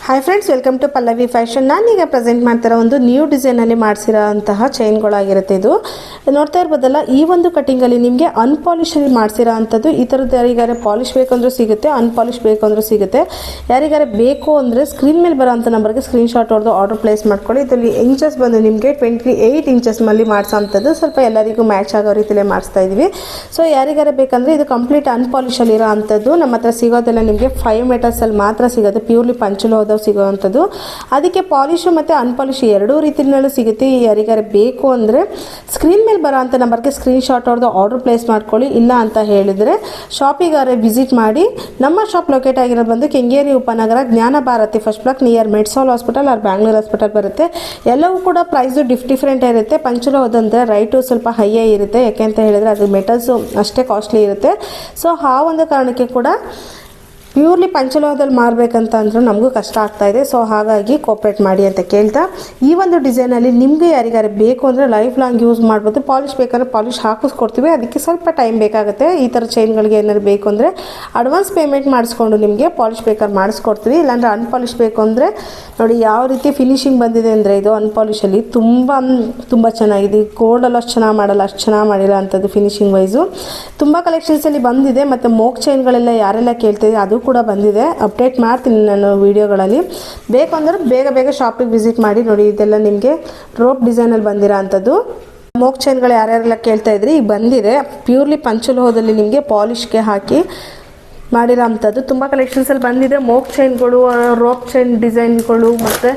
Hi friends, welcome to Pallavi fashion. ನಾನೀಗ present ಮಾಡ್ತಿರೋ ಒಂದು ನ್ಯೂ ಡಿಸೈನಲ್ಲಿ ಮಾಡಿಸಿರೋಂತಹ ಚೈನ್ಗಳಾಗಿರುತ್ತೆ. ಇದು ನೋಡ್ತಾ ಇರ್ಬೋದಲ್ಲ, ಈ ಒಂದು ಕಟಿಂಗಲ್ಲಿ ನಿಮಗೆ ಅನ್ಪಾಲಿಶಲ್ಲಿ ಮಾಡಿಸಿರೋ ಅಂಥದ್ದು. ಈ ಥರದ್ದು ಯಾರಿಗಾರೆ ಪಾಲಿಶ್ ಬೇಕಂದ್ರೂ ಸಿಗುತ್ತೆ, ಅನ್ಪಾಲಿಶ್ ಬೇಕಂದ್ರೂ ಸಿಗುತ್ತೆ. ಯಾರಿಗಾರೆ ಬೇಕು ಅಂದರೆ ಸ್ಕ್ರೀನ್ ಮೇಲೆ ಬರೋ ಅಂಥ ನಂಬರ್ಗೆ ಸ್ಕ್ರೀನ್ಶಾಟ್ ಹೊಡೆದು ಆರ್ಡರ್ ಪ್ಲೇಸ್ ಮಾಡ್ಕೊಳ್ಳಿ. ಇದರಲ್ಲಿ ಇಂಚಸ್ ಬಂದು ನಿಮಗೆ 28 ಇಂಚಸ್ ಮಲ್ಲಿ ಮಾಡಿಸೋ ಅಂಥದ್ದು. ಸ್ವಲ್ಪ ಎಲ್ಲರಿಗೂ ಮ್ಯಾಚ್ ಆಗೋ ರೀತಿಯಲ್ಲೇ ಮಾಡಿಸ್ತಾ ಇದ್ವಿ. ಸೊ ಯಾರಿಗಾರೆ ಬೇಕಂದರೆ ಇದು ಕಂಪ್ಲೀಟ್ ಅನ್ಪಾಲಿಶಲ್ಲಿ ಇರೋ ಅಂಥದ್ದು. ನಮ್ಮ ಹತ್ರ ಸಿಗೋದೆಲ್ಲ ನಿಮಗೆ 5 ಮೀಟರ್ಸಲ್ಲಿ ಮಾತ್ರ ಸಿಗುತ್ತೆ, ಪ್ಯೂರ್ಲಿ ಪಂಚಲು ಹೋದ ಸಿಗುವಂಥದ್ದು. ಅದಕ್ಕೆ ಪಾಲಿಶು ಮತ್ತು ಅನ್ಪಾಲಿಶ್ ಎರಡೂ ರೀತಿಯಲ್ಲೂ ಸಿಗುತ್ತೆ. ಯಾರಿಗಾರೆ ಬೇಕು ಅಂದರೆ ಸ್ಕ್ರೀನ್ ಮೇಲೆ ಬರೋ ಅಂಥ ನಂಬರ್ಗೆ ಸ್ಕ್ರೀನ್ಶಾಟ್ ಹೊಡೆದು ಆರ್ಡರ್ ಪ್ಲೇಸ್ ಮಾಡ್ಕೊಳ್ಳಿ. ಇಲ್ಲ ಅಂತ ಹೇಳಿದರೆ ಶಾಪಿಗಾರೆ ವಿಸಿಟ್ ಮಾಡಿ. ನಮ್ಮ ಶಾಪ್ ಲೊಕೇಟ್ ಆಗಿರೋದು ಬಂದು Kengeri Upanagara, Jnana Bharathi first block near Medsol hospital or Bangalore hospital ಬರುತ್ತೆ. ಎಲ್ಲವೂ ಕೂಡ ಪ್ರೈಸು ಡಿಫ್ರೆಂಟ್ ಇರುತ್ತೆ. ಪಂಚಲು ಹೋದಂದರೆ ರೈಟು ಸ್ವಲ್ಪ ಹೈಯೇ ಇರುತ್ತೆ, ಯಾಕೆ ಅಂತ ಹೇಳಿದರೆ ಅದು ಮೆಟಲ್ಸು ಅಷ್ಟೇ ಕಾಸ್ಟ್ಲಿ ಇರುತ್ತೆ. ಸೊ ಆ ಒಂದು ಕಾರಣಕ್ಕೆ ಕೂಡ ಪ್ಯೂರ್ಲಿ ಪಂಚಲೋಹದಲ್ಲಿ ಮಾರಬೇಕಂತ ಅಂದರೂ ನಮಗೂ ಕಷ್ಟ ಆಗ್ತಾಯಿದೆ. ಸೊ ಹಾಗಾಗಿ ಕೋಪ್ರೇಟ್ ಮಾಡಿ ಅಂತ ಕೇಳ್ತಾ, ಈ ಒಂದು ಡಿಸೈನಲ್ಲಿ ನಿಮಗೆ ಯಾರಿಗಾರೆ ಬೇಕು ಅಂದರೆ ಲೈಫ್ ಲಾಂಗ್ ಯೂಸ್ ಮಾಡ್ಬೋದು. ಪಾಲಿಶ್ ಬೇಕಾದ್ರೆ ಪಾಲಿಶ್ ಹಾಕಿಸ್ಕೊಡ್ತೀವಿ, ಅದಕ್ಕೆ ಸ್ವಲ್ಪ ಟೈಮ್ ಬೇಕಾಗುತ್ತೆ. ಈ ಥರ ಚೈನ್ಗಳಿಗೆ ಏನಾದ್ರು ಬೇಕು ಅಂದರೆ ಅಡ್ವಾನ್ಸ್ ಪೇಮೆಂಟ್ ಮಾಡಿಸ್ಕೊಂಡು ನಿಮಗೆ ಪಾಲಿಶ್ ಬೇಕಾದ್ರೆ ಮಾಡಿಸ್ಕೊಡ್ತೀವಿ. ಇಲ್ಲಾಂದರೆ ಅನ್ಪಾಲಿಶ್ ಬೇಕು ಅಂದರೆ ನೋಡಿ ಯಾವ ರೀತಿ ಫಿನಿಶಿಂಗ್ ಬಂದಿದೆ ಅಂದರೆ ಇದು ಅನ್ಪಾಲಿಶಲ್ಲಿ ತುಂಬ ಚೆನ್ನಾಗಿದೆ. ಗೋಲ್ಡಲ್ಲಿ ಅಷ್ಟು ಚೆನ್ನಾಗಿ ಮಾಡಲ್ಲ, ಅಷ್ಟು ಚೆನ್ನಾಗಿ ಮಾಡಿಲ್ಲ ಅಂಥದ್ದು ಫಿನಿಶಿಂಗ್ ವೈಸು. ತುಂಬ ಕಲೆಕ್ಷನ್ಸಲ್ಲಿ ಬಂದಿದೆ. ಮತ್ತು ಮೋಕ್ ಚೈನ್ಗಳೆಲ್ಲ ಯಾರೆಲ್ಲ ಕೇಳ್ತಿದೆ ಅದು ಕೂಡ ಬಂದಿದೆ. ಅಪ್ಡೇಟ್ ಮಾಡ್ತೀನಿ ನಾನು ವಿಡಿಯೋಗಳಲ್ಲಿ. ಬೇಕು ಅಂದರೆ ಬೇಗ ಶಾಪಿಗೆ ವಿಸಿಟ್ ಮಾಡಿ. ನೋಡಿ ಇದೆಲ್ಲ ನಿಮಗೆ ರೋಪ್ ಡಿಸೈನಲ್ಲಿ ಬಂದಿರೋ ಅಂಥದ್ದು ಮೋಕ್ ಚೈನ್ಗಳು ಯಾರ್ಯಾರೆಲ್ಲ ಕೇಳ್ತಾ ಇದ್ರಿ, ಈಗ ಬಂದಿದೆ. ಪ್ಯೂರ್ಲಿ ಪಂಚಲೋಹದಲ್ಲಿ ನಿಮಗೆ ಪಾಲಿಶ್ಗೆ ಹಾಕಿ ಮಾಡಿರೋ ಅಂಥದ್ದು ತುಂಬ ಕಲೆಕ್ಷನ್ಸಲ್ಲಿ ಬಂದಿದೆ. ಮೋಕ್ ಚೈನ್ಗಳು, ರೋಪ್ ಚೈನ್ ಡಿಸೈನ್ಗಳು ಮತ್ತು